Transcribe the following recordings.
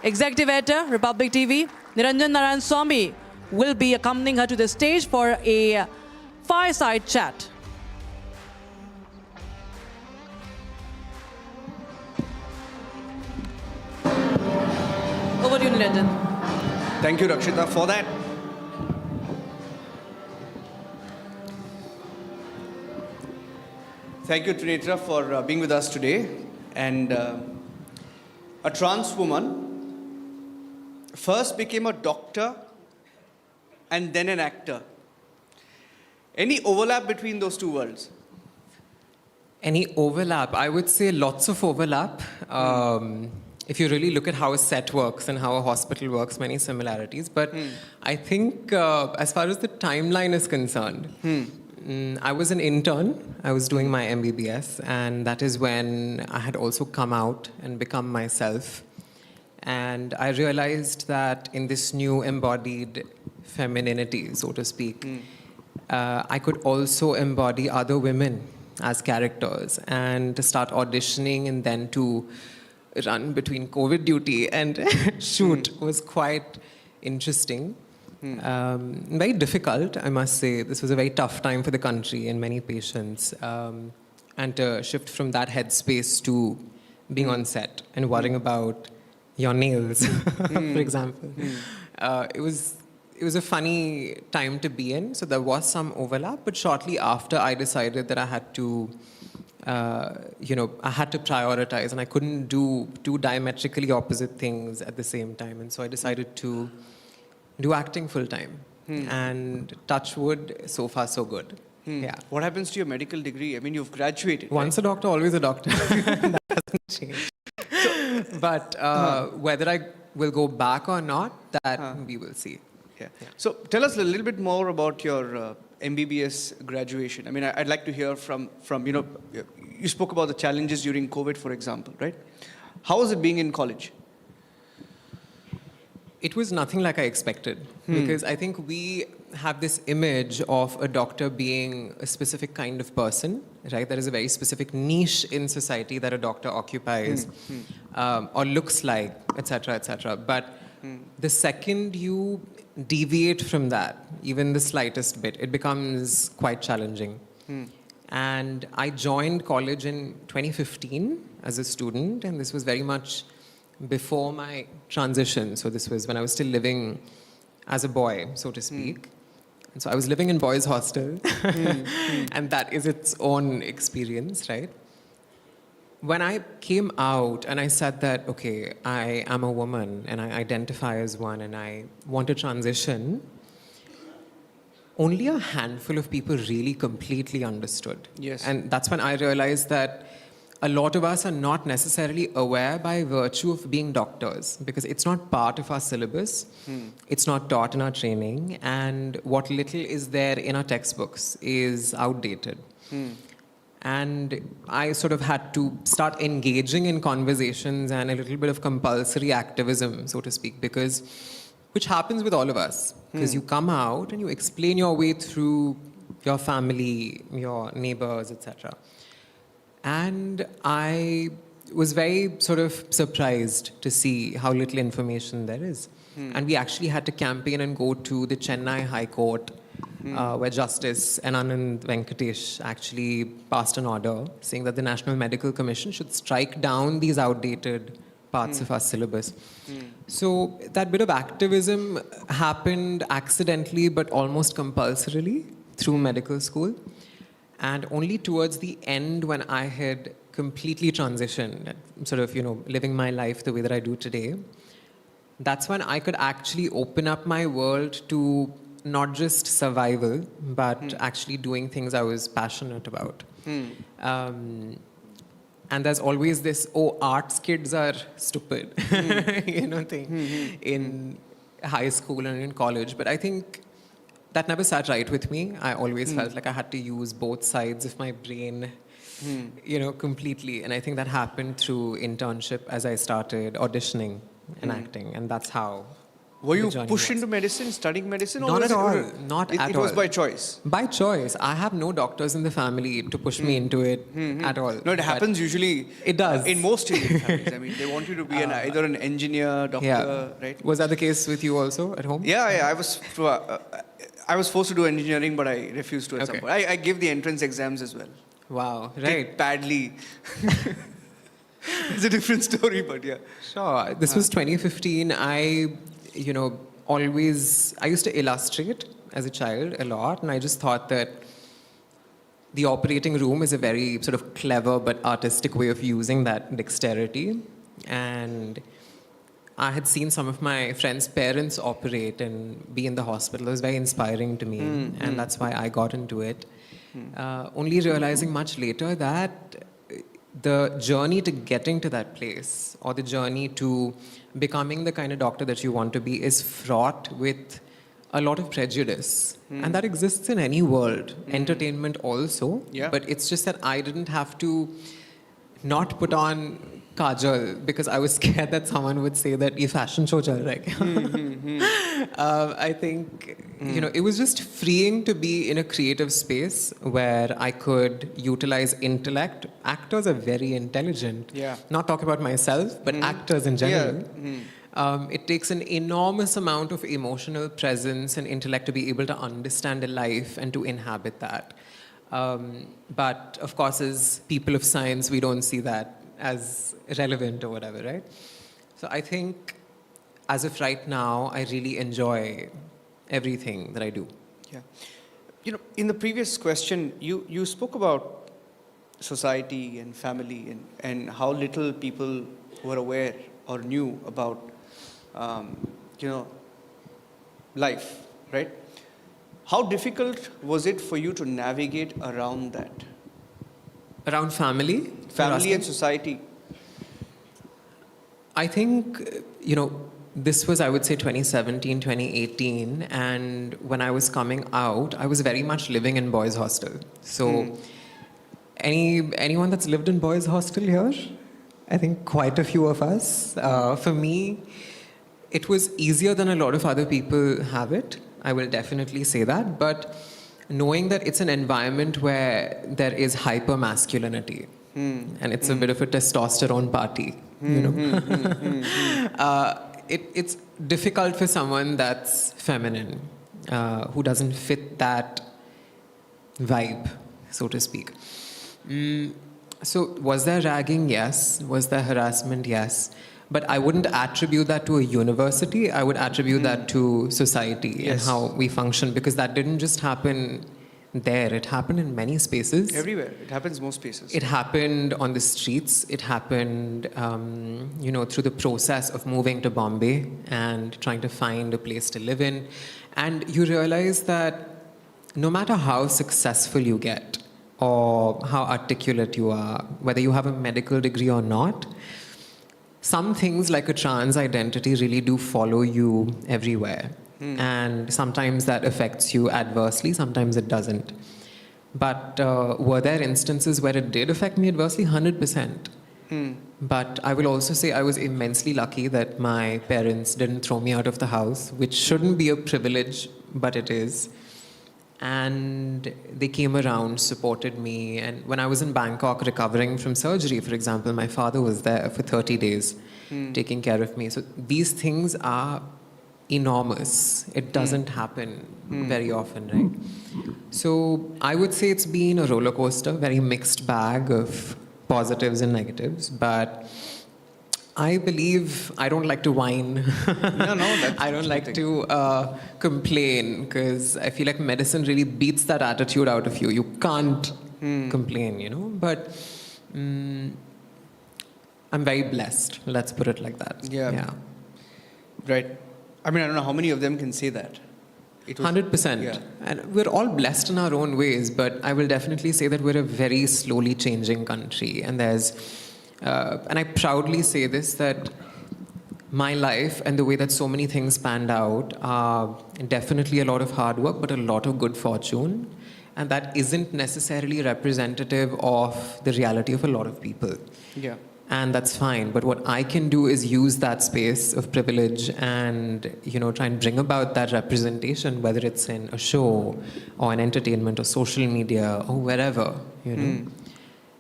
Executive Editor, Republic TV, Niranjan Narayan Swami, will be accompanying her to the stage for a fireside chat. Over to you, Niranjan. Thank you, Rakshita, for that. Thank you, Trinetra, for being with us today. And a trans woman first became a doctor and then an actor. Any overlap between those two worlds? Any overlap? I would say lots of overlap. If you really look at how a set works and how a hospital works, many similarities. But I think as far as the timeline is concerned, I was an intern. I was doing my MBBS, and that is when I had also come out and become myself. And I realized that in this new embodied femininity, so to speak, I could also embody other women as characters, and to start auditioning and then to run between COVID duty and shoot was quite interesting. Very difficult, I must say. This was a very tough time for the country and many patients. And to shift from that headspace to being on set and worrying about your nails, for example. It was a funny time to be in, so there was some overlap, but shortly after I decided that I had to I had to prioritize, and I couldn't do two diametrically opposite things at the same time. And so I decided to do acting full time. And touch wood, so far so good. Yeah. What happens to your medical degree? I mean, you've graduated. Once right? a doctor, always a doctor. That hasn't changed. But whether I will go back or not, that we will see. Yeah. So tell us a little bit more about your MBBS graduation. I mean, I'd like to hear from you spoke about the challenges during COVID, for example, right? How was it being in college? It was nothing like I expected, because I think we have this image of a doctor being a specific kind of person, right? There is a very specific niche in society that a doctor occupies or looks like, etc., etc. But the second you deviate from that, even the slightest bit, it becomes quite challenging. And I joined college in 2015 as a student, and this was very much before my transition. So this was when I was still living as a boy, so to speak. And so I was living in boys' hostel, and that is its own experience, right? When I came out and I said that, okay, I am a woman and I identify as one and I want to transition, only a handful of people really completely understood. Yes. And that's when I realized that a lot of us are not necessarily aware by virtue of being doctors, because it's not part of our syllabus, it's not taught in our training, and what little is there in our textbooks is outdated. And I sort of had to start engaging in conversations and a little bit of compulsory activism, so to speak, which happens with all of us, because you come out and you explain your way through your family, your neighbors, etc. And I was very sort of surprised to see how little information there is. And we actually had to campaign and go to the Chennai High Court, where Justice Anand Venkatesh actually passed an order saying that the National Medical Commission should strike down these outdated parts of our syllabus. So that bit of activism happened accidentally but almost compulsorily through medical school. And only towards the end, when I had completely transitioned, sort of, living my life the way that I do today, that's when I could actually open up my world to not just survival, but actually doing things I was passionate about. And there's always this, arts kids are stupid, thing in high school and in college. But I think that never sat right with me. I always felt like I had to use both sides of my brain, completely. And I think that happened through internship as I started auditioning and acting. And that's how Were you the journey pushed was. into medicine, studying medicine? Or Not was at all. it, Not it, at it was all. by choice? By choice. I have no doctors in the family to push me into it at all. No, it But happens usually. It does. In most Indian families. I mean, they want you to be either an engineer, doctor, Yeah. right? Was that the case with you also at home? Yeah, I was forced to do engineering, but I refused to at some Okay. point. I gave the entrance exams as well. Wow. Did Right. badly. It's a different story, but yeah. Sure. This was 2015. I used to illustrate as a child a lot, and I just thought that the operating room is a very sort of clever but artistic way of using that dexterity. And I had seen some of my friends' parents operate and be in the hospital. It was very inspiring to me, and that's why I got into it. Only realizing much later that the journey to getting to that place, or the journey to becoming the kind of doctor that you want to be, is fraught with a lot of prejudice. And that exists in any world, entertainment also. Yeah. But it's just that I didn't have to not put on kajal because I was scared that someone would say that ye fashion show chal raha hai. I think it was just freeing to be in a creative space where I could utilize intellect. Actors are very intelligent. Yeah. Not talk about myself, but actors in general. It takes an enormous amount of emotional presence and intellect to be able to understand a life and to inhabit that. But of course, as people of science, we don't see that as relevant or whatever, right? So I think as of right now, I really enjoy everything that I do. Yeah. In the previous question, you spoke about society and family and how little people were aware or knew about, life, right? How difficult was it for you to navigate around that? Around family? Family and society. I think, this was, I would say, 2017, 2018. And when I was coming out, I was very much living in boys' hostel. So anyone that's lived in boys' hostel here? I think quite a few of us. For me, it was easier than a lot of other people have it. I will definitely say that. But knowing that it's an environment where there is hyper masculinity, and it's a bit of a testosterone party, it's difficult for someone that's feminine, who doesn't fit that vibe, so to speak. So was there ragging? Yes. Was there harassment? Yes. But I wouldn't attribute that to a university. I would attribute that to society and how we function, because that didn't just happen there. It happened in many spaces. Everywhere. It happens most places. It happened on the streets. It happened, through the process of moving to Bombay and trying to find a place to live in. And you realize that no matter how successful you get or how articulate you are, whether you have a medical degree or not, some things like a trans identity really do follow you everywhere. And sometimes that affects you adversely, sometimes it doesn't. But were there instances where it did affect me adversely? 100%. But I will also say I was immensely lucky that my parents didn't throw me out of the house, which shouldn't be a privilege, but it is. And they came around, supported me. And when I was in Bangkok recovering from surgery, for example, my father was there for 30 days taking care of me. So these things are enormous. It doesn't happen very often, right? So I would say it's been a roller coaster, very mixed bag of positives and negatives. But I believe I don't like to whine. That's I don't like to complain, because I feel like medicine really beats that attitude out of you. You can't complain, But I'm very blessed. Let's put it like that. Yeah. Right. I mean, I don't know how many of them can say that. 100%. Yeah. And we're all blessed in our own ways, but I will definitely say that we're a very slowly changing country. And and I proudly say this, that my life and the way that so many things panned out are definitely a lot of hard work, but a lot of good fortune. And that isn't necessarily representative of the reality of a lot of people. Yeah. And that's fine. But what I can do is use that space of privilege and, try and bring about that representation, whether it's in a show or in entertainment or social media or wherever,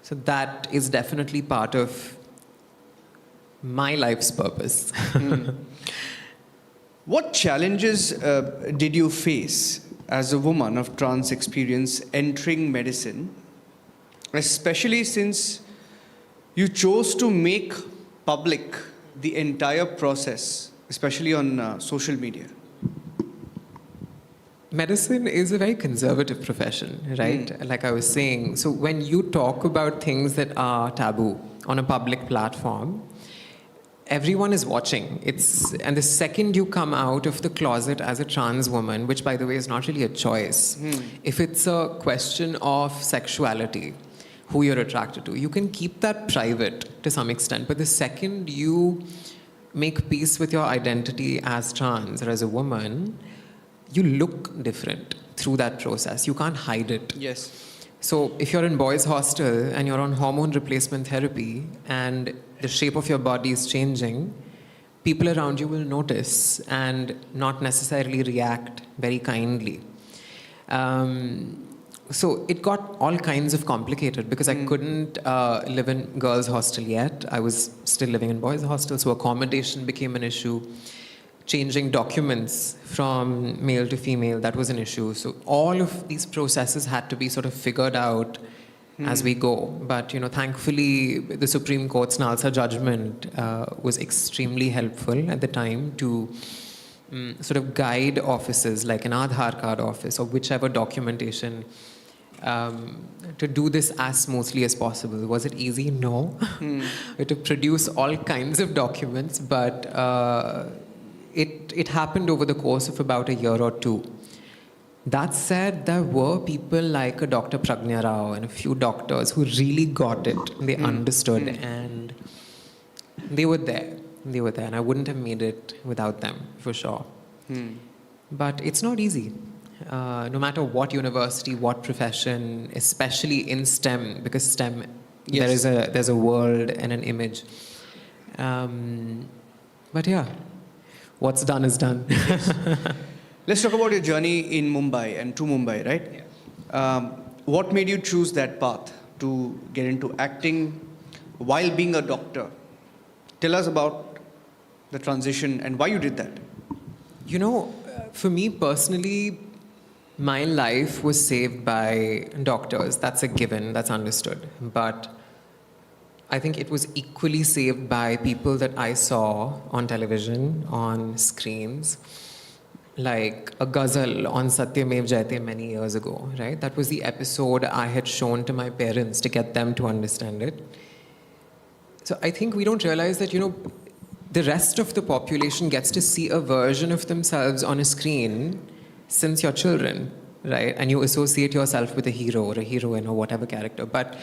So that is definitely part of my life's purpose. What challenges did you face as a woman of trans experience entering medicine, especially since you chose to make public the entire process, especially on social media? Medicine is a very conservative profession, right? Like I was saying. So when you talk about things that are taboo on a public platform, everyone is watching. And the second you come out of the closet as a trans woman, which by the way is not really a choice, if it's a question of sexuality, who you're attracted to, you can keep that private to some extent. But the second you make peace with your identity as trans or as a woman, you look different through that process. You can't hide it. Yes. So if you're in boys' hostel and you're on hormone replacement therapy and the shape of your body is changing, people around you will notice and not necessarily react very kindly. So it got all kinds of complicated because I couldn't live in girls' hostel yet. I was still living in boys' hostel, so accommodation became an issue. Changing documents from male to female, that was an issue. So all of these processes had to be sort of figured out as we go. But, thankfully, the Supreme Court's Nalsa judgment was extremely helpful at the time to sort of guide offices like an Aadhaar card office or whichever documentation to do this as smoothly as possible. Was it easy? No. We had to produce all kinds of documents, but it happened over the course of about a year or two. That said, there were people like a Dr. Pragnya Rao and a few doctors who really got it. They understood and they were there. They were there, and I wouldn't have made it without them, for sure. But it's not easy. No matter what university, what profession, especially in STEM, because STEM, there's a world and an image. But yeah, what's done is done. Let's talk about your journey in Mumbai and to Mumbai, right? Yeah. What made you choose that path to get into acting while being a doctor? Tell us about the transition and why you did that. For me personally, my life was saved by doctors. That's a given, that's understood. But I think it was equally saved by people that I saw on television, on screens, like a ghazal on Satyamev Jayate many years ago, right? That was the episode I had shown to my parents to get them to understand it. So I think we don't realize that, the rest of the population gets to see a version of themselves on a screen since you're children, right? And you associate yourself with a hero or a heroine or whatever character. But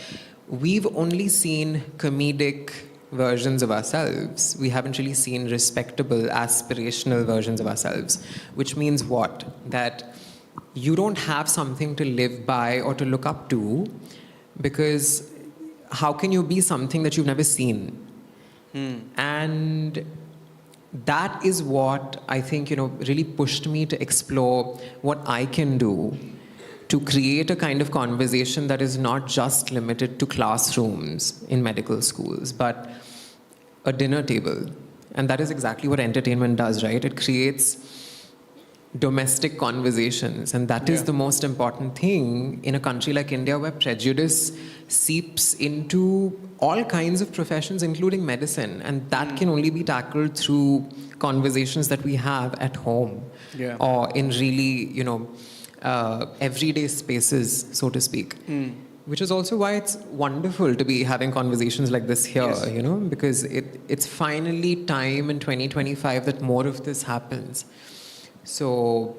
we've only seen comedic versions of ourselves. We haven't really seen respectable, aspirational versions of ourselves. Which means what? That you don't have something to live by or to look up to, because how can you be something that you've never seen? And that is what I think, really pushed me to explore what I can do to create a kind of conversation that is not just limited to classrooms in medical schools, but a dinner table. And that is exactly what entertainment does, right? It creates domestic conversations. And that is the most important thing in a country like India, where prejudice seeps into all kinds of professions, including medicine. And that can only be tackled through conversations that we have at home or in really, everyday spaces, so to speak. Which is also why it's wonderful to be having conversations like this here, because it's finally time in 2025 that more of this happens. So,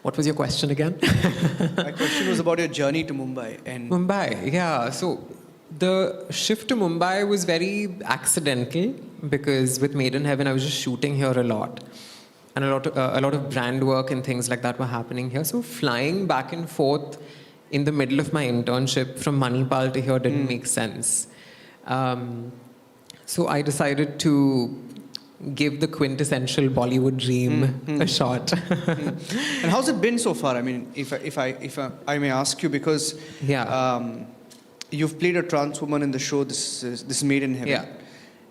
what was your question again? My question was about your journey to Mumbai. Mumbai, yeah. So, the shift to Mumbai was very accidental because with Made in Heaven, I was just shooting here a lot. And a lot of brand work and things like that were happening here. So, flying back and forth in the middle of my internship from Manipal to here didn't make sense. So I decided to give the quintessential Bollywood dream a shot. And how's it been so far? I mean, if I may ask you, because you've played a trans woman in the show. This is Made in Heaven. Yeah.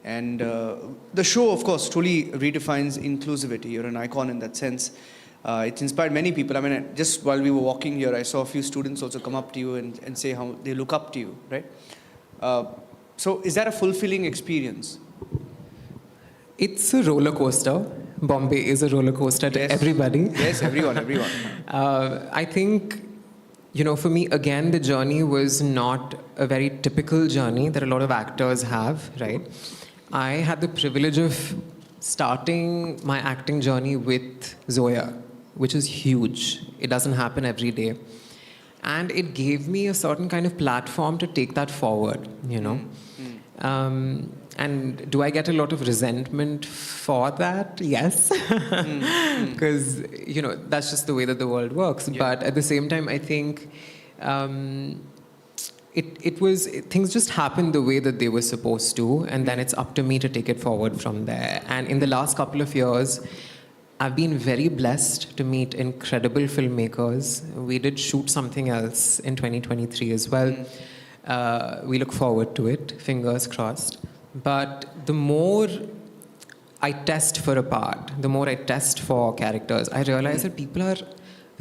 And the show, of course, truly redefines inclusivity. You're an icon in that sense. It's inspired many people. I mean, just while we were walking here, I saw a few students also come up to you and say how they look up to you, right? So is that a fulfilling experience? It's a roller coaster. Bombay is a roller coaster to everybody. Yes, everyone. I think, for me, again, the journey was not a very typical journey that a lot of actors have, right? I had the privilege of starting my acting journey with Zoya, which is huge. It doesn't happen every day. And it gave me a certain kind of platform to take that forward, And do I get a lot of resentment for that? Yes. Because, that's just the way that the world works. Yeah. But at the same time, I think things just happened the way that they were supposed to. And then it's up to me to take it forward from there. And in the last couple of years, I've been very blessed to meet incredible filmmakers. We did shoot something else in 2023 as well. We look forward to it, fingers crossed. But the more I test for a part, the more I test for characters, I realize that people are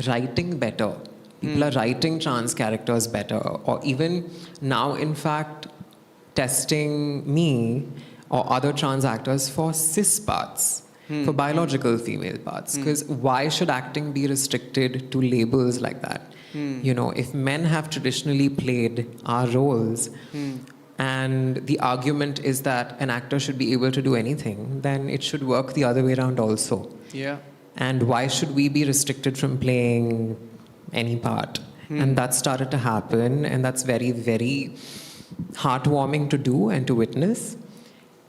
writing better. People are writing trans characters better. Or even now, in fact, testing me or other trans actors for cis parts, for biological female parts. Because why should acting be restricted to labels like that? If men have traditionally played our roles, and the argument is that an actor should be able to do anything, then it should work the other way around also. Yeah. And why should we be restricted from playing any part? And that started to happen, and that's very, very heartwarming to do and to witness.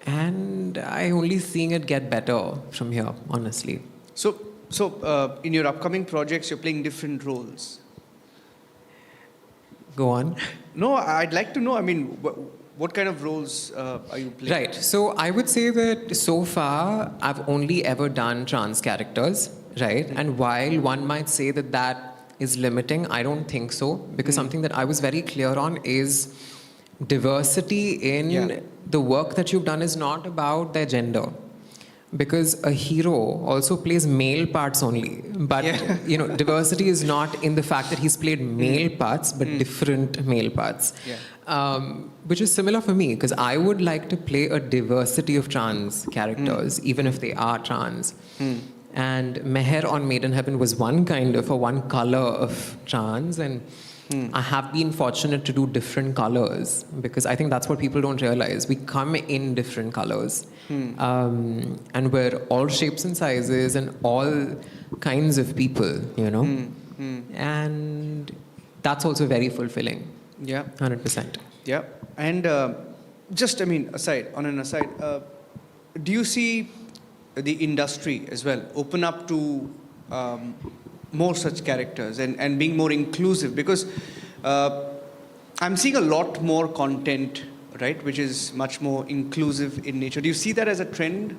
And I only seeing it get better from here, honestly. So in your upcoming projects, you're playing different roles. Go on. No, I'd like to know, I mean, what kind of roles are you playing? Right. So I would say that so far, I've only ever done trans characters, right? And while one might say that that is limiting, I don't think so. Because something that I was very clear on is diversity in the work that you've done is not about their gender. Because a hero also plays male parts only. But, diversity is not in the fact that he's played male parts, but different male parts. Yeah. Which is similar for me, because I would like to play a diversity of trans characters, even if they are trans. And Meher on Made in Heaven was one color of trans. And I have been fortunate to do different colors, because I think that's what people don't realize. We come in different colors. And we're all shapes and sizes and all kinds of people, And that's also very fulfilling. Yeah. 100%. Yeah. And on an aside, do you see the industry as well open up to more such characters and being more inclusive? Because I'm seeing a lot more content, right, which is much more inclusive in nature. Do you see that as a trend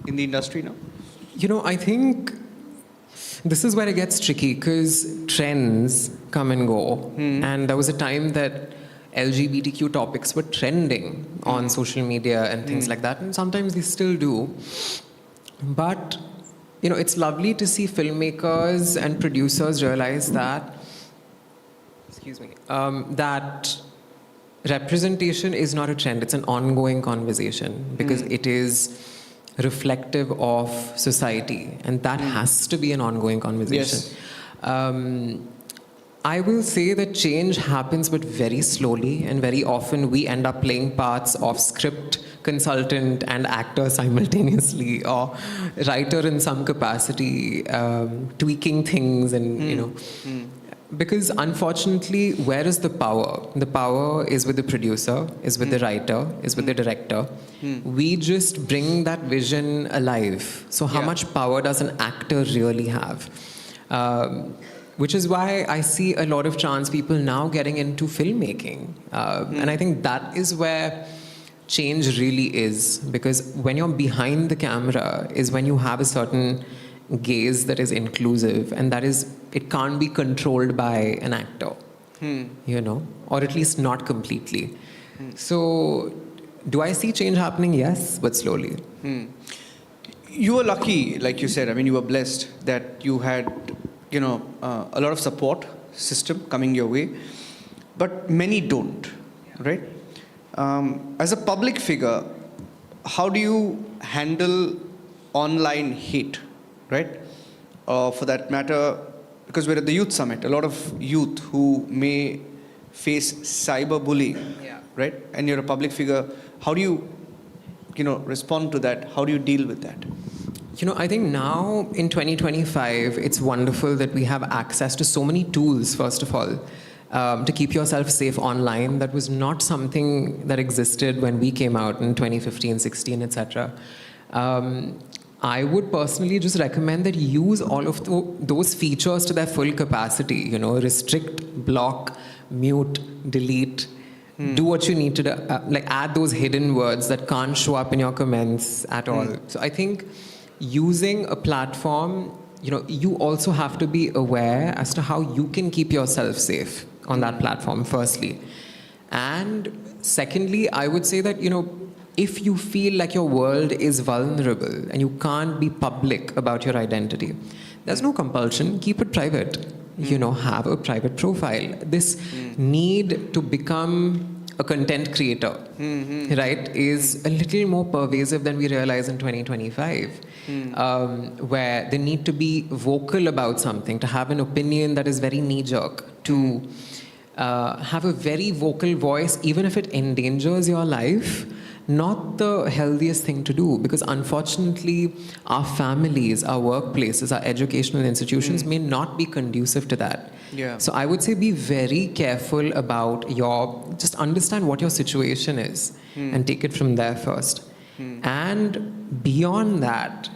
in the industry now? I think this is where it gets tricky, because trends come and go. And there was a time that LGBTQ topics were trending on social media and things like that. And sometimes they still do. But, it's lovely to see filmmakers and producers realize that, that representation is not a trend, it's an ongoing conversation, because it is reflective of society, and that has to be an ongoing conversation. Yes. I will say that change happens, but very slowly, and very often we end up playing parts of script consultant and actor simultaneously, or writer in some capacity, tweaking things, and because unfortunately, where is the power? The power is with the producer, is with the writer, is with the director. We just bring that vision alive. So how much power does an actor really have? Which is why I see a lot of trans people now getting into filmmaking. And I think that is where change really is. Because when you're behind the camera is when you have a certain gaze that is inclusive, and that is, it can't be controlled by an actor, you know, or at least not completely. So, do I see change happening? Yes, but slowly. You were lucky, like you said. I mean, you were blessed that you had, a lot of support system coming your way, but many don't, right? As a public figure, how do you handle online hate, right? For that matter, because we're at the youth summit, a lot of youth who may face cyberbullying, right? And you're a public figure. How do you, respond to that? How do you deal with that? I think now in 2025, it's wonderful that we have access to so many tools, first of all, to keep yourself safe online. That was not something that existed when we came out in 2015, 16, etc. I would personally just recommend that you use all of those features to their full capacity, restrict, block, mute, delete, do what you need to do, like add those hidden words that can't show up in your comments at all. So I think using a platform, you also have to be aware as to how you can keep yourself safe on that platform, firstly. And secondly, I would say that, if you feel like your world is vulnerable and you can't be public about your identity, there's no compulsion, keep it private. Have a private profile. This need to become a content creator, right, is a little more pervasive than we realize in 2025, where they need to be vocal about something, to have an opinion that is very knee-jerk, to have a very vocal voice, even if it endangers your life. Not the healthiest thing to do, because unfortunately our families, our workplaces, our educational institutions may not be conducive to that. So I would say be very careful about just understand what your situation is and take it from there first. And beyond that,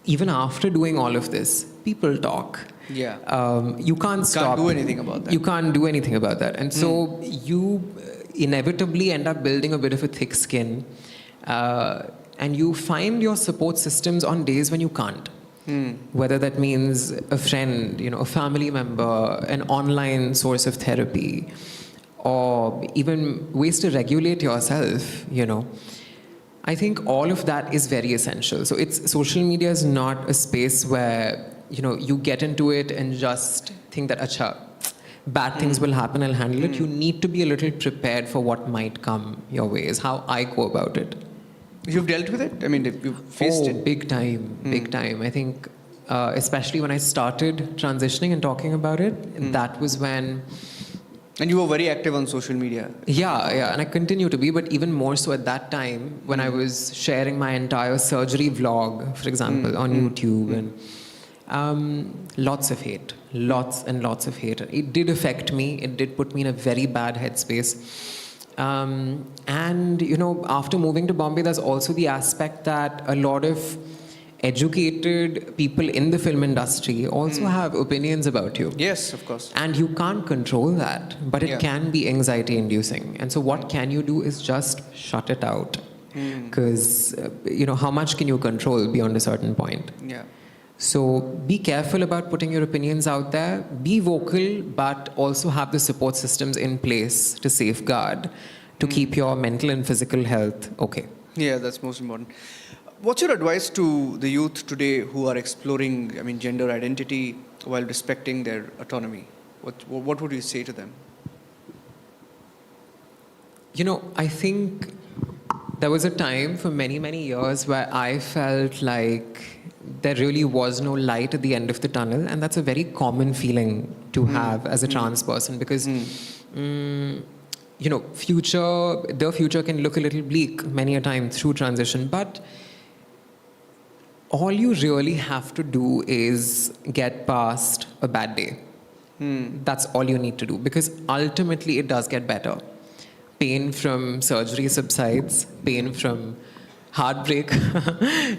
even after doing all of this, people talk. You can't stop. Can't do anything about that. You can't do anything about that. And so you inevitably end up building a bit of a thick skin, and you find your support systems on days when you can't. Whether that means a friend, a family member, an online source of therapy, or even ways to regulate yourself, I think all of that is very essential. So social media is not a space where, you get into it and just think that, acha, bad things will happen, I'll handle it. You need to be a little prepared for what might come your way, is how I go about it. You've dealt with it? I mean, you've faced it? Big time, big time. I think, especially when I started transitioning and talking about it, that was when... And you were very active on social media. Yeah, and I continue to be, but even more so at that time when I was sharing my entire surgery vlog, for example, on YouTube, and lots of hate, lots and lots of hate. It did affect me. It did put me in a very bad headspace. And, after moving to Bombay, there's also the aspect that a lot of educated people in the film industry also have opinions about you. Yes, of course. And you can't control that, but it can be anxiety inducing. And so what can you do is just shut it out. Because, how much can you control beyond a certain point? So be careful about putting your opinions out there. Be vocal, but also have the support systems in place to safeguard, to keep your mental and physical health okay. Yeah, that's most important. What's your advice to the youth today who are exploring, gender identity while respecting their autonomy? What would you say to them? I think there was a time for many, many years where I felt like there really was no light at the end of the tunnel, and that's a very common feeling to have as a trans person, because the future can look a little bleak many a time through transition, but all you really have to do is get past a bad day. That's all you need to do, because ultimately it does get better. Pain from surgery subsides, pain from heartbreak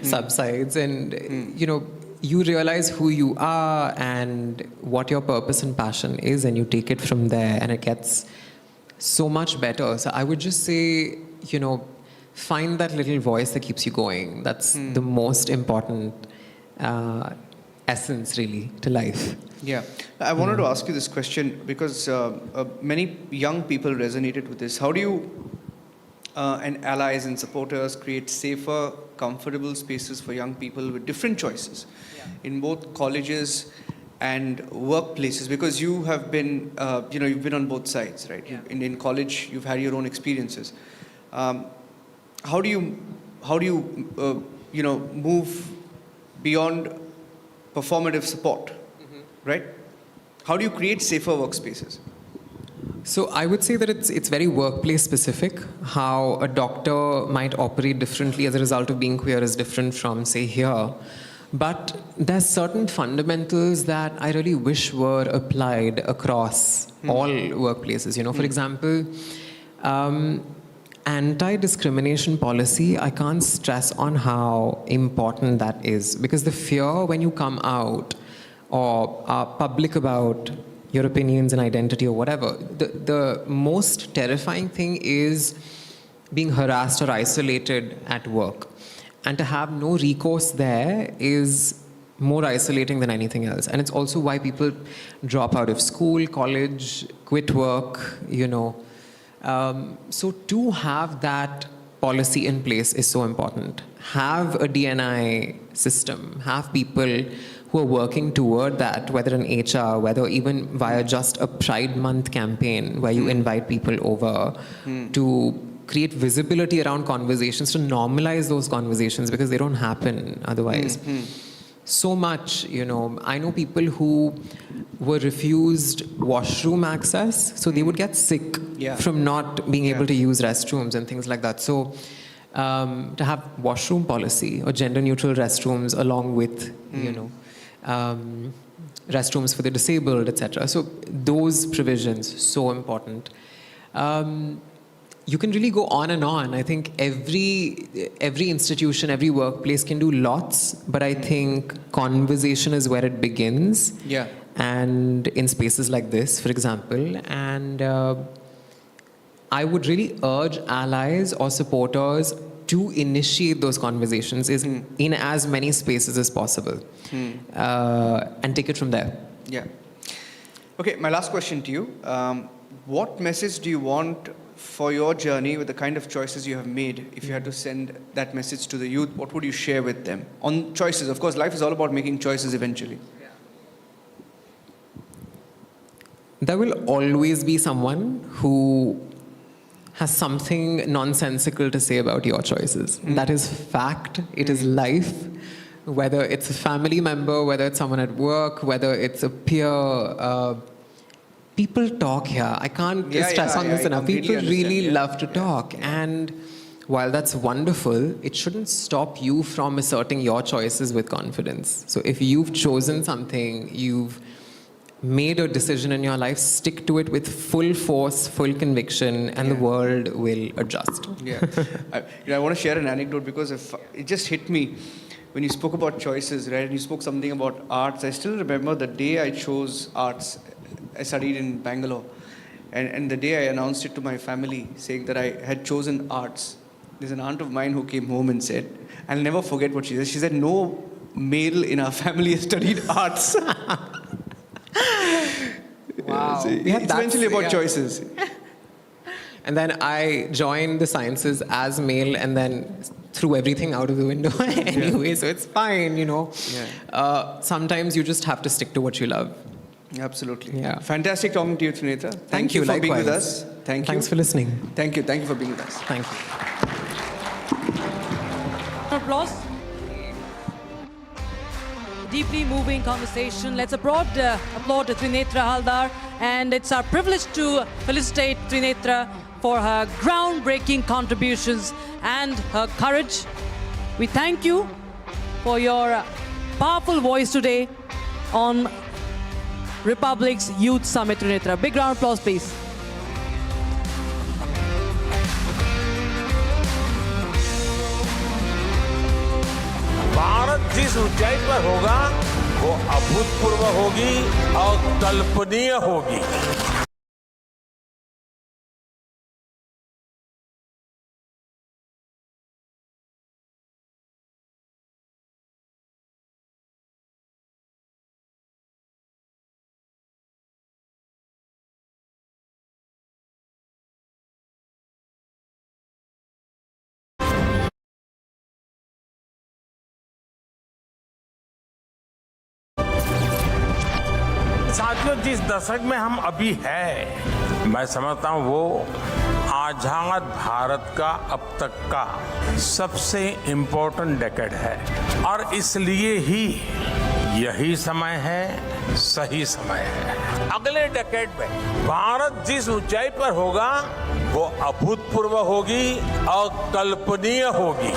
subsides, and you realize who you are and what your purpose and passion is, and you take it from there, and it gets so much better. So I would just say, find that little voice that keeps you going. That's the most important essence, really, to life. Yeah. I wanted to ask you this question because many young people resonated with this. How do you and allies and supporters create safer, comfortable spaces for young people with different choices in both colleges and workplaces? Because you have been, you've been on both sides, right? Yeah. In college, you've had your own experiences. How do you move beyond performative support, right? How do you create safer workspaces? So I would say that it's very workplace specific. How a doctor might operate differently as a result of being queer is different from, say, here. But there's certain fundamentals that I really wish were applied across all workplaces. For example, anti-discrimination policy, I can't stress on how important that is. Because the fear when you come out or are public about your opinions and identity or whatever, the most terrifying thing is being harassed or isolated at work. And to have no recourse there is more isolating than anything else. And it's also why people drop out of school, college, quit work, So to have that policy in place is so important. Have a DNI system, have people who are working toward that, whether in HR, whether even via just a Pride Month campaign where you invite people over to create visibility around conversations, to normalize those conversations because they don't happen otherwise. So much, I know people who were refused washroom access, so they would get sick from not being able to use restrooms and things like that. So to have washroom policy or gender neutral restrooms along with, restrooms for the disabled, etc. So those provisions, so important. You can really go on and on. I think every institution, every workplace can do lots, but I think conversation is where it begins. Yeah. And in spaces like this, for example, and I would really urge allies or supporters to initiate those conversations in as many spaces as possible, and take it from there. Yeah. Okay, my last question to you. What message do you want for your journey with the kind of choices you have made? If you had to send that message to the youth, what would you share with them? On choices, of course, life is all about making choices eventually. There will always be someone who has something nonsensical to say about your choices. That is fact. It is life. Whether it's a family member, whether it's someone at work, whether it's a peer. People talk here. I can't stress on this enough. People really love to talk. And while that's wonderful, it shouldn't stop you from asserting your choices with confidence. So if you've chosen something, you've made a decision in your life, stick to it with full force, full conviction, and the world will adjust. Yeah. I want to share an anecdote because it just hit me when you spoke about choices, right? And you spoke something about arts. I still remember the day I chose arts. I studied in Bangalore. And the day I announced it to my family, saying that I had chosen arts, there's an aunt of mine who came home and said, I'll never forget what she said. She said, no male in our family has studied arts. Wow. So it's eventually about choices. And then I joined the sciences as male and then threw everything out of the window anyway, so it's fine, Sometimes you just have to stick to what you love. Absolutely. Yeah. Fantastic talking to you, Trinetra. Thank you for being with us. Thanks for listening. Thank you for being with us. Thank you. Applause. Deeply moving conversation. Let's applaud Trinetra Haldar. And it's our privilege to felicitate Trinetra for her groundbreaking contributions and her courage. We thank you for your powerful voice today on Republic's Youth Summit, Trinetra. Big round of applause, please. Bharat जिस ऊंचाई पर होगा वो अभूतपूर्व होगी, अकल्पनीय होगी। साथियों, जिस दशक में हम अभी हैं, मैं समझता हूँ वो आजाद भारत का अब तक का सबसे इम्पोर्टेंट डेकेड है और इसलिए ही यही समय है, सही समय है। अगले डेकेड में भारत जिस ऊंचाई पर होगा वो अभूतपूर्व होगी, अकल्पनीय होगी।